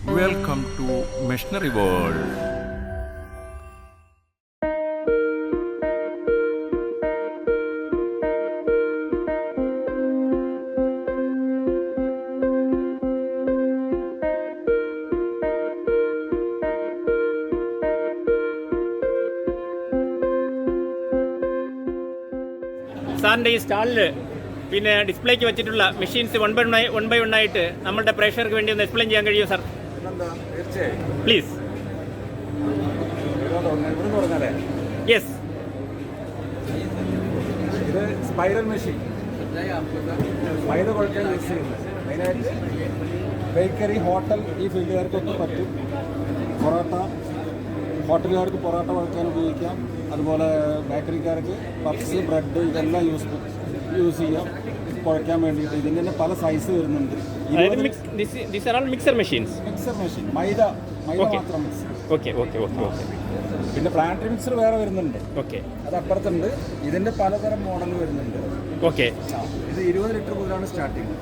Welcome to Machinery World. സാറിൻ്റെ ഈ സ്റ്റാളിൽ പിന്നെ ഡിസ്പ്ലേക്ക് വെച്ചിട്ടുള്ള മെഷീൻസ് വൺ ബൈ വൺ ആയിട്ട് നമ്മളുടെ പ്രേക്ഷകർക്ക് വേണ്ടി ഒന്ന് എക്സ്പ്ലെയിൻ ചെയ്യാൻ കഴിയുമോ സാർ? പ്ലീസ്. യെസ്. ഇത് സ്പൈറൽ മെഷീൻ മൈദ കുഴക്കാൻ യൂസ് ചെയ്യുന്നത്. മെയിനായിട്ട് ബേക്കറി, ഹോട്ടൽ ഈ ഫീൽഡുകാർക്കൊക്കെ പറ്റും. ഹോട്ടലുകാർക്ക് പൊറോട്ട കുഴക്കാൻ ഉപയോഗിക്കാം. അതുപോലെ ബേക്കറിക്കാർക്ക് പപ്സ്, ബ്രെഡ് ഇതെല്ലാം യൂസ് ചെയ്യാം കുഴക്കാൻ വേണ്ടിയിട്ട്. ഇതിൻ്റെ തന്നെ പല സൈസ് വരുന്നുണ്ട്. മിക്സർ മെഷീൻ മൈദ മാത്രം മിക്സ്. ഓക്കെ. പിന്നെ പ്ലാന്ററി മിക്സർ വേറെ വരുന്നുണ്ട്. ഓക്കെ, അത് അപ്പുറത്തുണ്ട്. ഇതിൻ്റെ പലതരം മോഡൽ വരുന്നുണ്ട്. ഓക്കെ. ഇത് 20 ലിറ്റർ മുതലാണ് സ്റ്റാർട്ടിങ്.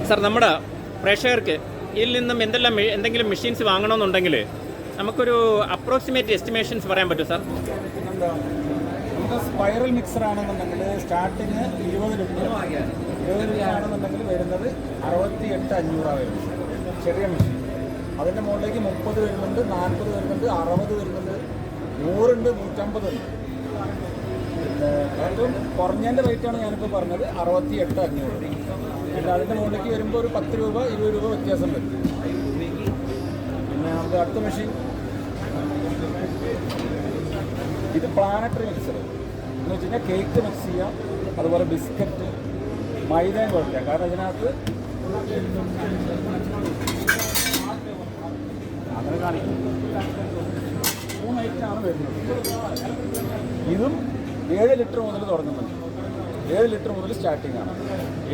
സാർ, നമ്മുടെ പ്രേക്ഷകർക്ക് ഇതിൽ നിന്നും എന്തെങ്കിലും മെഷീൻസ് വാങ്ങണമെന്നുണ്ടെങ്കിൽ നമുക്കൊരു അപ്രോക്സിമേറ്റ് എസ്റ്റിമേഷൻസ് പറയാൻ പറ്റുമോ സാർ? നമുക്ക് സ്പൈറൽ മിക്സർ ആണെന്നുണ്ടെങ്കിൽ സ്റ്റാർട്ടിങ് 20 ലിറ്റർ ആണെന്നുണ്ടെങ്കിൽ വരുന്നത് 68,500 വരുന്നത് ചെറിയ മെഷീൻ. അതിൻ്റെ മുകളിലേക്ക് 30 വരുന്നുണ്ട്, 40 വരുന്നുണ്ട്, 60 വരുന്നുണ്ട്, 100 ഉണ്ട്, 150 ഉണ്ട്. പിന്നെ ഏറ്റവും കുറഞ്ഞതിൻ്റെ റേറ്റാണ് ഞാനിപ്പോൾ പറഞ്ഞത് 68,500. പിന്നെ അതിൻ്റെ മുകളിലേക്ക് വരുമ്പോൾ ഒരു 10 രൂപ 20 രൂപ വ്യത്യാസം വരും. പിന്നെ നമുക്ക് അടുത്ത മെഷീൻ ഇത് പ്ലാനറ്ററി മിക്സർ എന്ന് വെച്ച് കഴിഞ്ഞാൽ കേക്ക് മിക്സ് ചെയ്യാം, അതുപോലെ ബിസ്ക്കറ്റ്, മൈദയും കുഴക്കാം. കാരണം ഇതിനകത്ത് അങ്ങനെ കാണിക്കും 3 ഐറ്റമാണ് വരുന്നത്. ഇതും 7 ലിറ്റർ മുതൽ തുടങ്ങുന്നുണ്ട്. 7 ലിറ്റർ മുതൽ സ്റ്റാർട്ടിംഗ് ആണ്.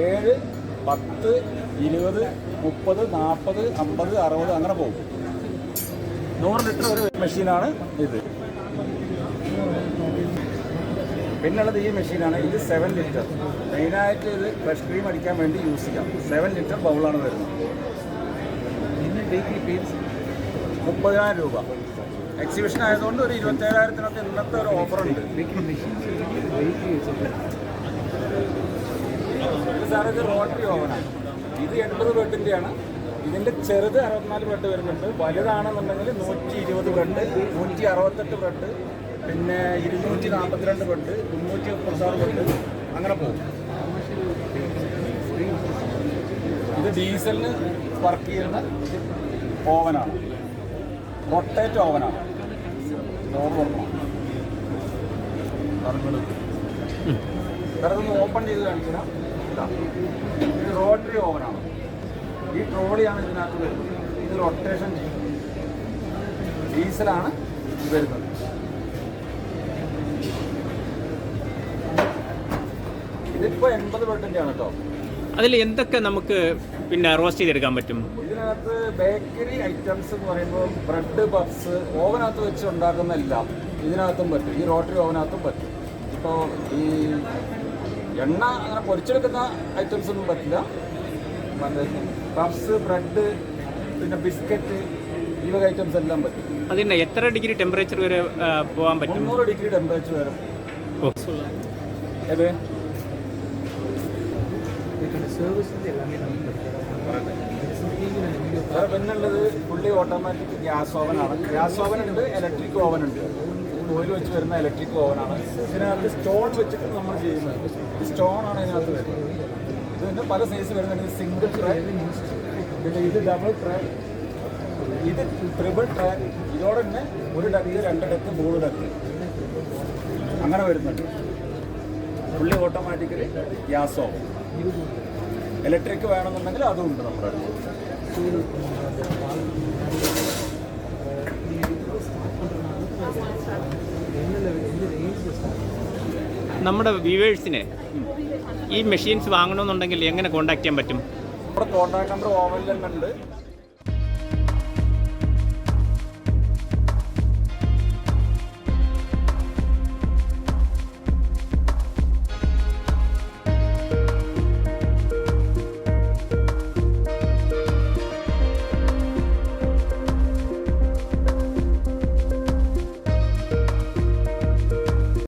7, 10, 20, 30, 40, 50, 60 അങ്ങനെ പോകും. 100 ലിറ്റർ ഒരു മെഷീനാണ് ഇത്. പിന്നുള്ളത് ഈ മെഷീനാണ്. ഇത് 7 ലിറ്റർ. മെയിനായിട്ട് ഇത് ഫ്രഷ് ക്രീം അടിക്കാൻ വേണ്ടി യൂസ് ചെയ്യാം. 7 ലിറ്റർ ബൗളാണ് വരുന്നത്. 30,000 രൂപ. എക്സിബിഷൻ ആയതുകൊണ്ട് ഒരു 27,000-നൊക്കെ ഇന്നത്തെ ഒരു ഓഫറുണ്ട്. ഇത് സാർ ഇത് റോട്ടറി ഓവനാണ്. ഇത് 80 ബ്രെഡിൻ്റെയാണ്. ഇതിൻ്റെ ചെറുത് 64 ബ്രെഡ് വരുന്നുണ്ട്. വലുതാണെന്നുണ്ടെങ്കിൽ 120 ബ്രെഡ്, 168 ബ്രെഡ്, പിന്നെ 242 ബ്രെഡ്, 336 ബ്രെഡ് അങ്ങനെ പോകും. ഇത് ഡീസലിന് വർക്ക് ചെയ്യുന്ന ഓവനാണ്. റൊട്ടേറ്റ് ഓവനാണ്. വേറൊന്ന് ഓപ്പൺ ചെയ്ത് കാണിച്ചാൽ ഇത് റോട്ടറി ഓവനാണ്. ഈ ട്രോളിയാണ് ഇതിനകത്ത് വരുന്നത്. ഇത് റൊട്ടേഷൻ ചെയ്യും. ഡീസലാണ് വരുന്നത്. ഇതിപ്പോൾ 80 ബ്രെഡിൻ്റെയാണ് കേട്ടോ. അതിൽ എന്തൊക്കെ നമുക്ക് പിന്നെ റോസ്റ്റ് ചെയ്തെടുക്കാൻ പറ്റും? ഇതിനകത്ത് ബേക്കറി ഐറ്റംസ് എന്ന് പറയുമ്പോൾ ബ്രെഡ്, പപ്സ് ഓവനകത്ത് വെച്ച് ഉണ്ടാക്കുന്ന എല്ലാം ഇതിനകത്തും പറ്റും. ഈ റോട്ടറി ഓവനകത്തും പറ്റും. ഇപ്പോൾ ഈ എണ്ണ അങ്ങനെ പൊരിച്ചെടുക്കുന്ന ഐറ്റംസ് ഒന്നും പറ്റില്ല. മറ്റേ പപ്സ്, ബ്രെഡ്, പിന്നെ ബിസ്ക്കറ്റ് ഈ വക ഐറ്റംസ് എല്ലാം പറ്റും. അതിന് എത്ര ഡിഗ്രി ടെമ്പറേച്ചർ വരെ പോകാൻ പറ്റും? 300 ഡിഗ്രി ടെമ്പറേച്ചർ വരെ. ഏത് സർവീസിൻ്റെ എല്ലാமே നമുക്ക് വേറെ പിന്നുള്ളത് ഫുള്ളി ഓട്ടോമാറ്റിക് ഗ്യാസ് ഓവനാണ്. ഗ്യാസ് ഓവൻ ഉണ്ട്, ഇലക്ട്രിക് ഓവൻ ഉണ്ട്. ഓയിൽ വെച്ച് വരുന്ന ഇലക്ട്രിക് ഓവനാണ്. ഇതിനകത്ത് സ്റ്റോൺ വെച്ചിട്ട് നമ്മൾ ചെയ്യുന്നത്. ഈ സ്റ്റോണാണ് ഇതിനകത്ത് വരുന്നത്. ഇതിന് പല സൈസ് വരുന്നുണ്ട്. സിംഗിൾ ട്രേ, പിന്നെ ഇത് ഡബിൾ ട്രേ, ഇത് ട്രിപ്പിൾ ട്രേ. ഇതോടെ തന്നെ 1 ഡക്ക്, 2 ഡക്ക്, 3 ഡക്ക് അങ്ങനെ വരുന്നുണ്ട്. Fully automatically gas oven. Electric വേണമെന്നുണ്ടെങ്കിൽ അതും ഉണ്ട് നമ്മുടെ അടുത്ത്. നമ്മുടെ വ്യൂവേഴ്സിന് ഈ മെഷീൻസ് വാങ്ങണമെന്നുണ്ടെങ്കിൽ എങ്ങനെ കോൺടാക്ട് ചെയ്യാൻ പറ്റും? നമ്മുടെ കോൺടാക്ട് നമ്പർ ഓവനിൽ തന്നെ ഉണ്ട്.